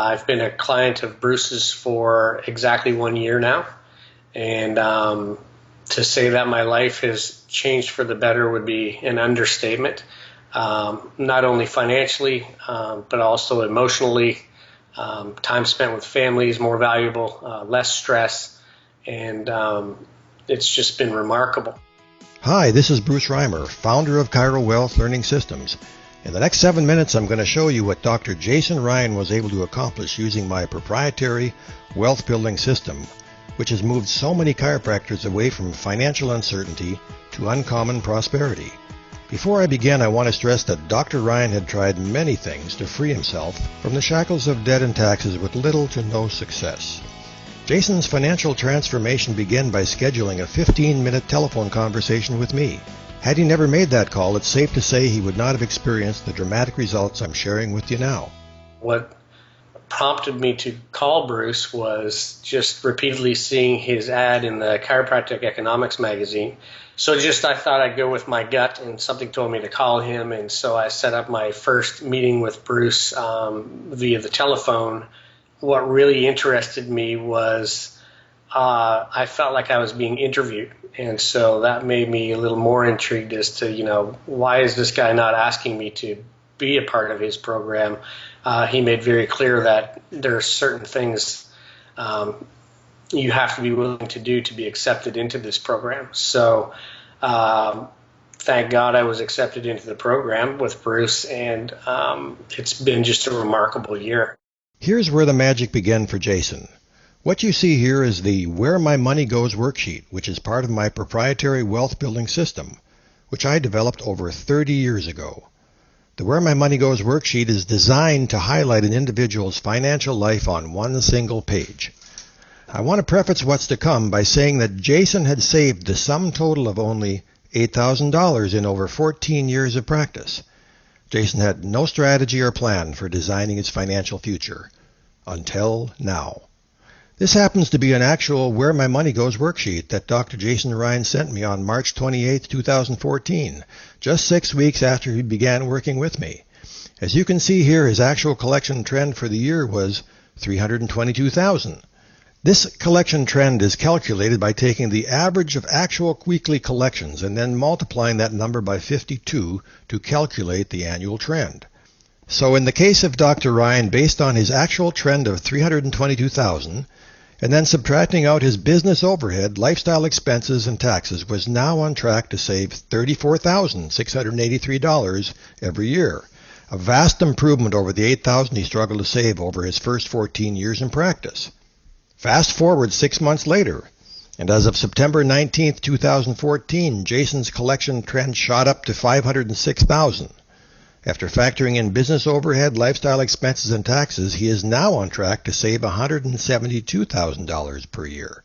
I've been a client of Bruce's for exactly 1 year now, and to say that my life has changed for the better would be an understatement. Not only financially, but also emotionally. Time spent with family is more valuable, less stress, and it's just been remarkable. Hi, this is Bruce Reimer, founder of Chiro Wealth Learning Systems. In the next 7 minutes, I'm going to show you what Dr. Jason Ryan was able to accomplish using my proprietary wealth building system, which has moved so many chiropractors away from financial uncertainty to uncommon prosperity. Before I begin, I want to stress that Dr. Ryan had tried many things to free himself from the shackles of debt and taxes with little to no success. Jason's financial transformation began by scheduling a 15-minute telephone conversation with me. Had he never made that call, it's safe to say he would not have experienced the dramatic results I'm sharing with you now. What prompted me to call Bruce was just repeatedly seeing his ad in the Chiropractic Economics magazine. So I thought I'd go with my gut, and something told me to call him, and so I set up my first meeting with Bruce via the telephone. What really interested me was I felt like I was being interviewed, and so that made me a little more intrigued as to, why is this guy not asking me to be a part of his program? He made very clear that there are certain things you have to be willing to do to be accepted into this program. So thank God I was accepted into the program with Bruce, and it's been just a remarkable year. Here's where the magic began for Jason. What you see here is the Where My Money Goes worksheet, which is part of my proprietary wealth building system, which I developed over 30 years ago. The Where My Money Goes worksheet is designed to highlight an individual's financial life on one single page. I want to preface what's to come by saying that Jason had saved the sum total of only $8,000 in over 14 years of practice. Jason had no strategy or plan for designing his financial future. Until now. This happens to be an actual Where My Money Goes worksheet that Dr. Jason Ryan sent me on March 28, 2014, just 6 weeks after he began working with me. As you can see here, his actual collection trend for the year was $322,000. This collection trend is calculated by taking the average of actual weekly collections and then multiplying that number by 52 to calculate the annual trend. So in the case of Dr. Ryan, based on his actual trend of $322,000, and then subtracting out his business overhead, lifestyle expenses, and taxes, was now on track to save $34,683 every year, a vast improvement over the $8,000 he struggled to save over his first 14 years in practice. Fast forward 6 months later, and as of September 19, 2014, Jason's collection trend shot up to $506,000. After factoring in business overhead, lifestyle expenses, and taxes, he is now on track to save $172,000 per year.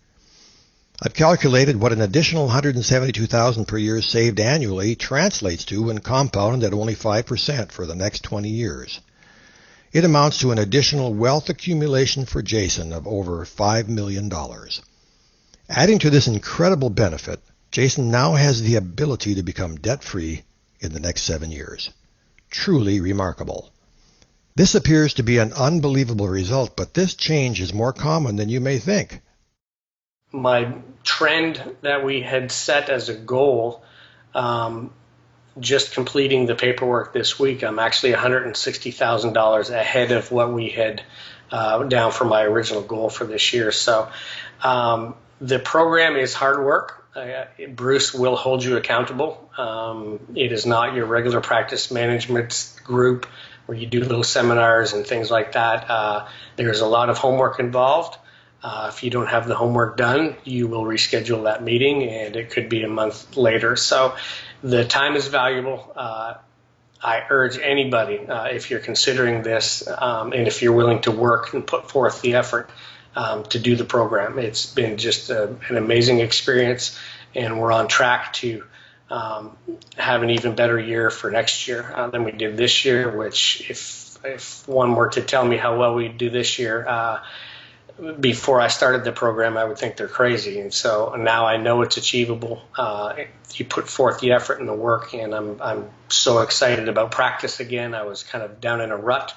I've calculated what an additional $172,000 per year saved annually translates to when compounded at only 5% for the next 20 years. It amounts to an additional wealth accumulation for Jason of over $5 million. Adding to this incredible benefit, Jason now has the ability to become debt-free in the next 7 years. Truly remarkable. This appears to be an unbelievable result, but this change is more common than you may think. My trend that we had set as a goal, just completing the paperwork this week, I'm actually $160,000 ahead of what we had down for my original goal for this year. So the program is hard work. Bruce will hold you accountable. It is not your regular practice management group where you do little seminars and things like that. There's a lot of homework involved. If you don't have the homework done, you will reschedule that meeting, and it could be a month later. So the time is valuable. I urge anybody, if you're considering this and if you're willing to work and put forth the effort, to do the program. It's been just an amazing experience, and we're on track to have an even better year for next year than we did this year, which if one were to tell me how well we do this year before I started the program, I would think they're crazy. And so now I know it's achievable. You put forth the effort and the work, and I'm so excited about practice again. I was kind of down in a rut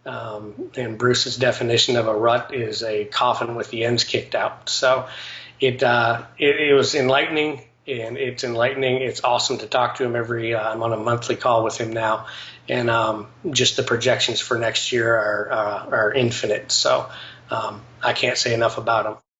And Bruce's definition of a rut is a coffin with the ends kicked out. So it was enlightening, and it's enlightening. It's awesome to talk to him I'm on a monthly call with him now, and just the projections for next year are infinite. So I can't say enough about him.